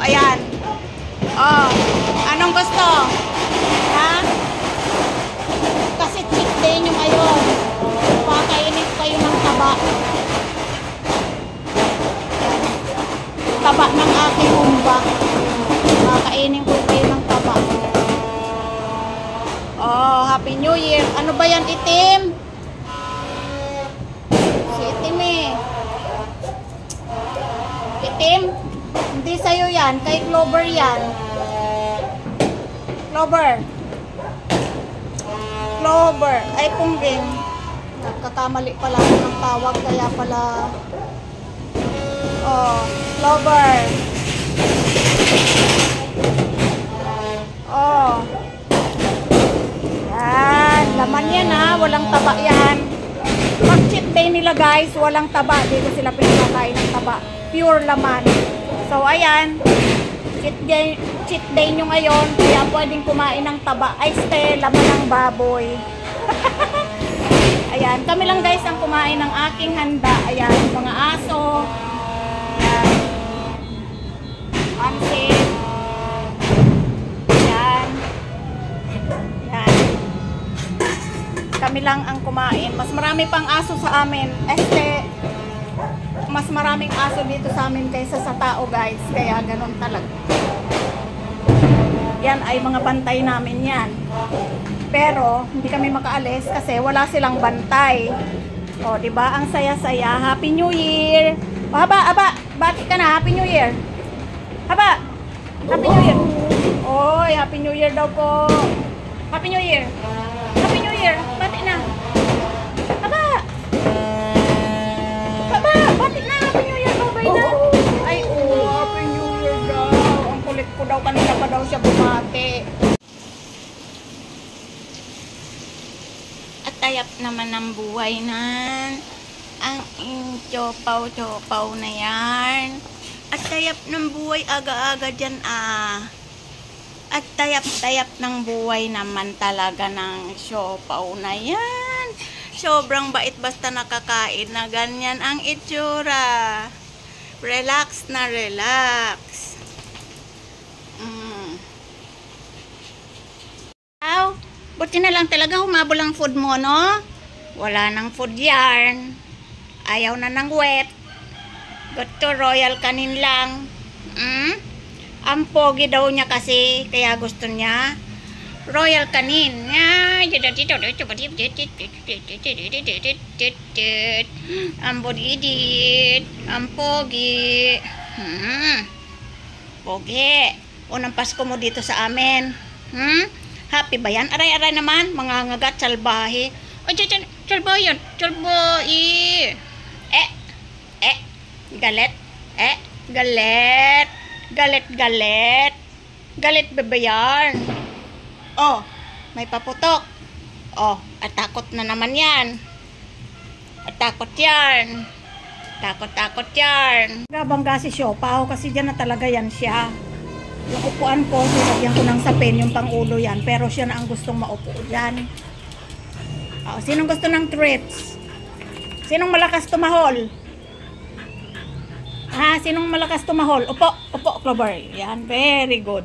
ayan. Oh, anong gusto? Ha? Kasi cheat day nyo ngayon. Pakainin kayo ng taba. Taba ng aking umba. Pakainin ko kayo ng taba. Oh, Happy New Year. Ano ba yan, itim? Si itim eh. Itim? Hindi sa'yo yan. Kay Clover yan. Clover. Clover. Ay, pungging. Nagkakamali pala ako ng tawag. Kaya pala... Oh, Clover. Oh. Yan. Laman yan ha. Walang taba yan. Pag cheat day nila guys, walang taba. Dito sila pinakakain ng taba. Pure laman. So, ayan. Cheat day nyo ngayon. Kaya pwedeng kumain ng taba. Ay, laman ng baboy. Ayan. Kami lang guys ang kumain ng aking handa. Ayan. Mga aso. Ayan. Pansit. Ayan. Ayan. Kami lang ang kumain. Mas marami pang aso sa amin. Mas maraming aso dito sa amin kaysa sa tao guys. Kaya ganun talaga. Yan ay mga bantay namin yan. Pero hindi kami makaalis kasi wala silang bantay. O, di ba? Ang saya-saya. Happy New Year. O, haba. Bati ka na. Happy New Year. Haba. Happy New Year. Oy, Happy New Year daw po. Happy New Year. Happy New Year. Bati na. Haba. Bati na. Happy New Year. Bye na. Ay, Happy New Year daw. Ang kulit ko daw. Kanina pa daw siya bumati. At tayap naman ng buhay na ang chopaw na yan. At tayap ng buhay aga-aga dyan At tayap ng buhay naman talaga ng chopaw na yan. Sobrang bait basta nakakain na ganyan ang itsura. Relax na relax. Buti na lang talaga humabol ang food mo, no? Wala nang food yarn. Ayaw na ng wet. Gusto royal kanin lang. Ang pogi daw niya kasi, kaya gusto niya royal kanin. Ang bodidit. Ang pogi. Pogi. Unang Pasko mo dito sa amin. Happy ba yan? Aray-aray naman. Mga ngagat, salbahe. O, salbahe yan. Salbahe. Galit. Galit. Galit ba yan? Oh, may paputok. Oh, atakot na naman yan. Atakot yan. Takot yan. Gabangga si Siopaw kasi dyan na talaga yan siya. Yung upuan ko, nilagyan ko ng sapin, yung pang-ulo yan. Pero siya na ang gustong maupo dyan. Oh, sinong gusto ng treats? Sinong malakas tumahol? Sinong malakas tumahol? Upo, Clover. Yan, very good.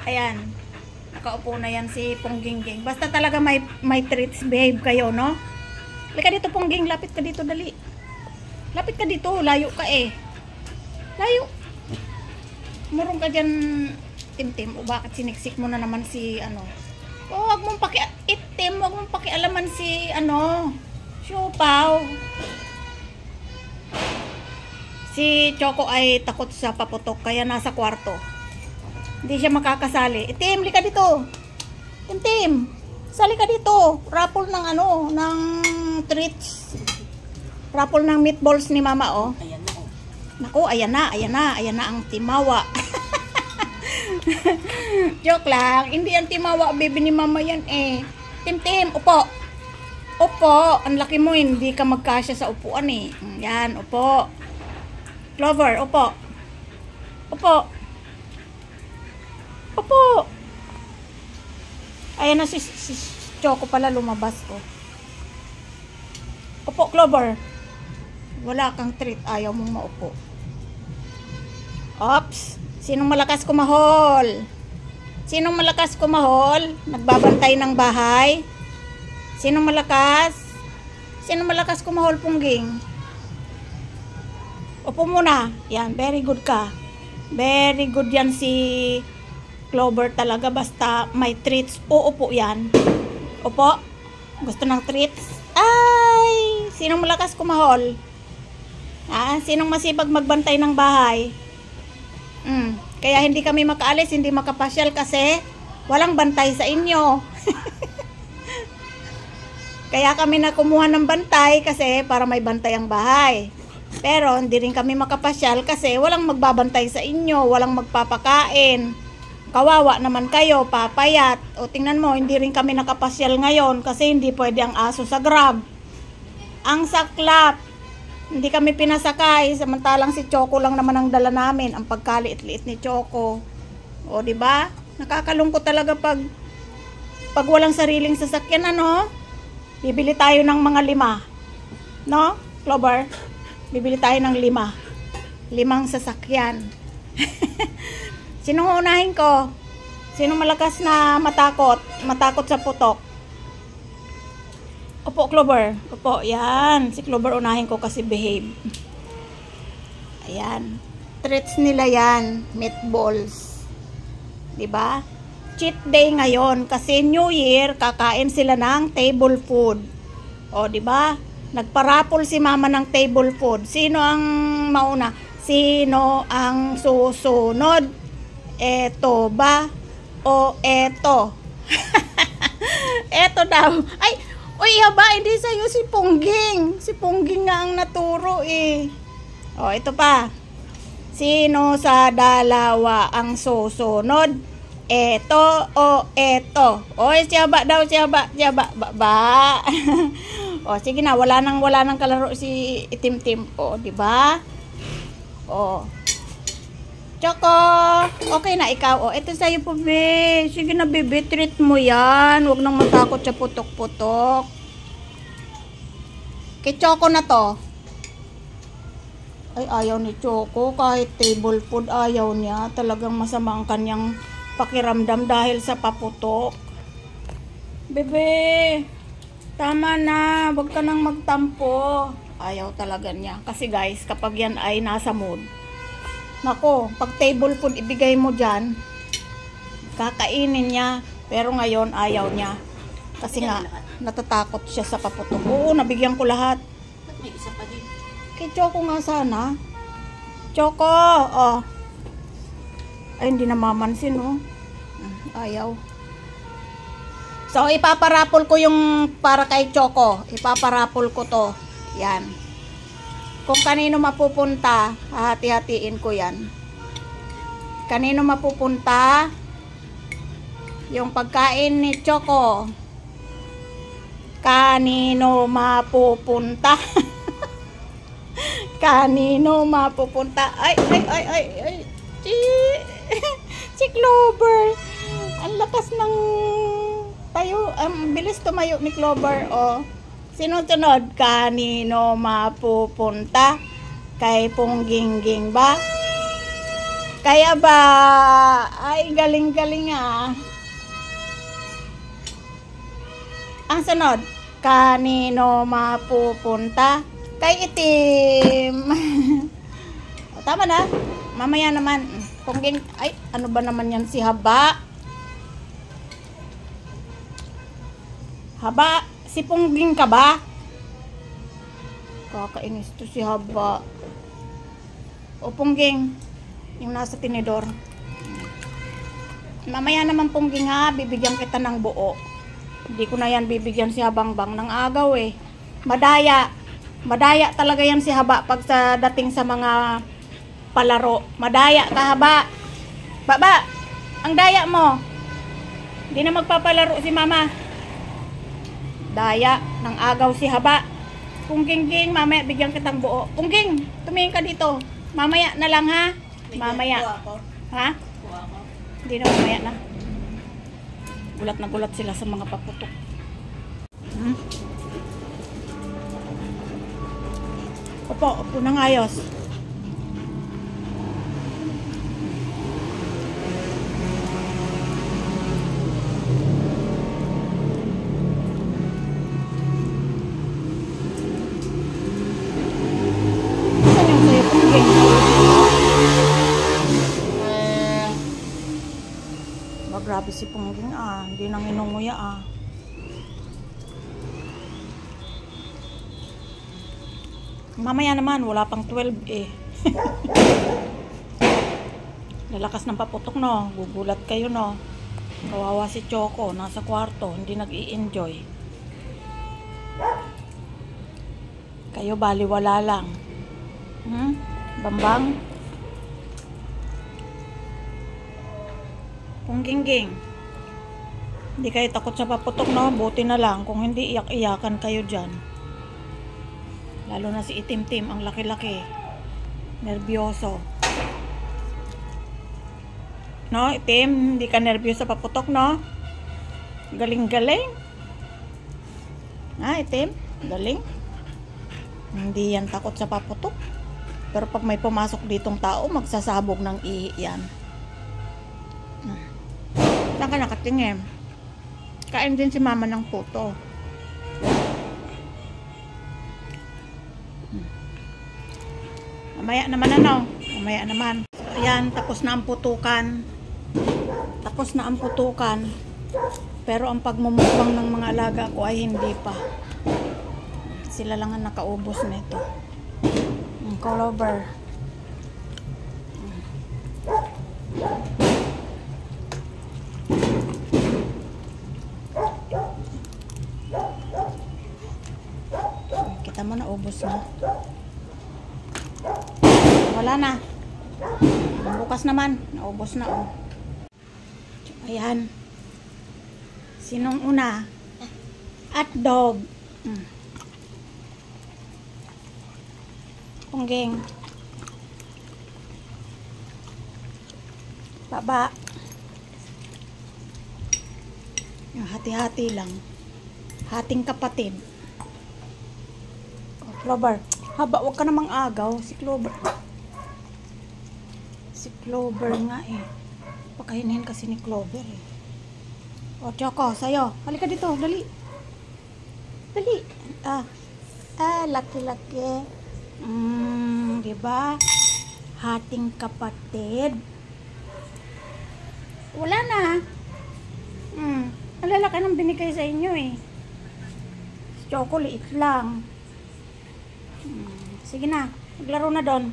Ayan. Nakaupo na yan si Ponggingging. Basta talaga may treats, behave kayo, no? Lika dito, Pongging. Lapit ka dito, dali. Lapit ka dito. Layo ka eh. Layo. Murong ka dyan, Tim. O bakit siniksik mo na naman si, huwag mong itim. Huwag mong pakialaman si, Siopaw. Si Choco ay takot sa paputok, kaya nasa kwarto. Hindi siya makakasali. Itim, lika dito. Tim. Sali ka dito. Raffle ng ng treats. Raffle ng meatballs ni Mama, oh. Ayan na, oh. Naku, ayan na ang timawa. Joke lang. Hindi ang timawa, baby ni Mama yan eh. Tim, upo. Upo. Ang laki mo, hindi ka magkasya sa upuan eh. Yan, upo. Clover, upo. Upo. Ayan na si Choco pala lumabas ko. Upo, Clover. Wala kang treat. Ayaw mong maupo. Oops. Sinong malakas kumahol? Sinong malakas kumahol? Nagbabantay ng bahay? Sinong malakas? Sinong malakas kumahol, Pungging? Upo muna. Yan, very good ka. Very good yan si Clover talaga. Basta may treats. Uupo yan. Upo. Gusto ng treats? Ay! Sinong malakas kumahol? Sinong masipag magbantay ng bahay? Kaya hindi kami makaalis, hindi makapasyal kasi walang bantay sa inyo. Kaya kami na kumuha ng bantay kasi para may bantay ang bahay. Pero hindi rin kami makapasyal kasi walang magbabantay sa inyo, walang magpapakain. Kawawa naman kayo, papayat. O tingnan mo, hindi rin kami nakapasyal ngayon kasi hindi pwede ang aso sa Grab. Ang saklap. Hindi kami pinasakay, samantalang si Choco lang naman ang dala namin, ang pagkaliit-liit ni Choco. O, di ba? Nakakalungkot talaga pag walang sariling sasakyan, ano? Bibili tayo ng mga 5. No, Clover? Bibili tayo ng 5. 5 sasakyan. Sinong unahin ko? Sinong malakas na matakot? Matakot sa putok? Opo, Clover. Opo, yan. Si Clover unahin ko kasi behave. Ayan. Treats nila yan. Meatballs. Diba? Cheat day ngayon. Kasi New Year, kakain sila ng table food. O, diba? Nagparapol si mama ng table food. Sino ang mauna? Sino ang susunod? Eto ba? O eto? Eto daw. Ay! Uy, haba, hindi sa'yo si Pungging. Si Pungging nga ang naturo eh. O, ito pa. Sino sa dalawa ang susunod? Eto o eto? Oy, si haba daw, si haba. Si haba, ba. O, sige na, wala nang kalaro si Itim-Tim. O, diba? O. Choco, okay na ikaw. O, ito sa'yo po, be. Sige na, bebe, treat mo yan. Huwag nang matakot sa putok-putok. Kay Choco na to. Ay, ayaw ni Choco. Kahit table food, ayaw niya. Talagang masama ang kanyang pakiramdam dahil sa paputok. Bebe, tama na. Huwag ka nang magtampo. Ayaw talaga niya. Kasi guys, kapag yan ay nasa mood, nako, pag table food ibigay mo dyan, kakainin niya. Pero ngayon, ayaw niya. Kasi nga, natatakot siya sa paputok. Oo, nabigyan ko lahat. Ba't may isa pa din? Kay Choco nga sana. Choco, oh. Ay, hindi na mamansin, oh. Ayaw. So, ipaparapol ko yung para kay Choco. Ipaparapol ko to. Yan. Kung kanino mapupunta, hati-hatiin ko yan. Kanino mapupunta yung pagkain ni Choco? Kanino mapupunta? Kanino mapupunta? Ay. Si Clover. Ang lakas ng tayo. Bilis tumayo ni Clover, oh. Sunod, kanino mapupunta? Kay Punggingging ba? Kaya ba? Ay, galing-galing ah. Ang sunod, kanino mapupunta? Kay Itim. Tama na. Mamaya naman. Pungging, ay, ano ba naman yan si Haba? Haba, si Pungging ka ba? Kakainis to si Haba. O Pungging, yung nasa tinidor. Mamaya naman Pungging ha, bibigyan kita ng buo. Hindi ko na yan bibigyan si Habangbang ng agaw eh. Madaya. Madaya talaga yan si Haba pag sa dating sa mga palaro. Madaya ka Haba. Baba, ang daya mo. Hindi na magpapalaro si mama. Daya ng agaw si Haba. Pungging, mamaya bigyan kitang buo. Pungging, tumingin ka dito. Mamaya na lang ha. Mamaya. Ha? Hindi na mamaya na. Gulat na gulat sila sa mga paputok. Opo nang ayos. Grabe si Pungging hindi nang inunguya Mamaya naman, wala pang 12 Lalakas ng paputok no, gugulat kayo no. Kawawa si Choco, nasa kwarto, hindi nag-i-enjoy. Kayo baliwala lang. Bambang? Pungging-ging. Hindi kayo takot sa paputok no, buti na lang kung hindi iyak-iyakan kayo dyan. Lalo na si Itim-Tim, ang laki-laki. Nervyoso. No, Itim, hindi ka nervyoso sa paputok, no? Galing-galing. Itim, galing. Hindi yan takot sa paputok. Pero pag may pumasok ditong tao, magsasabog ng ihi yan. Saan ka nakatingin? Kain din si mama ng puto. Mamaya naman Mamaya naman. Ayan, tapos na ang putukan. Pero ang pagmumukbang ng mga alaga ko ay hindi pa. Sila lang ang nakaubos nito. Ang Clover. Kita mo, naubos na. Wala na. Bukas naman, naubos na Ayan. Sinong una? Hotdog. Pungging. Baba. Yung hati-hati lang. Hating kapatid. Clover. Haba, wag ka namang agaw. Si Clover nga Pakainin kasi ni Clover Choco, sayo. Halika dito, dali. Laki-laki. Diba? Hating kapatid. Wala na. Ang lalaki ng binigay sa inyo Si Choco, liit lang. Sige na, maglaro na doon.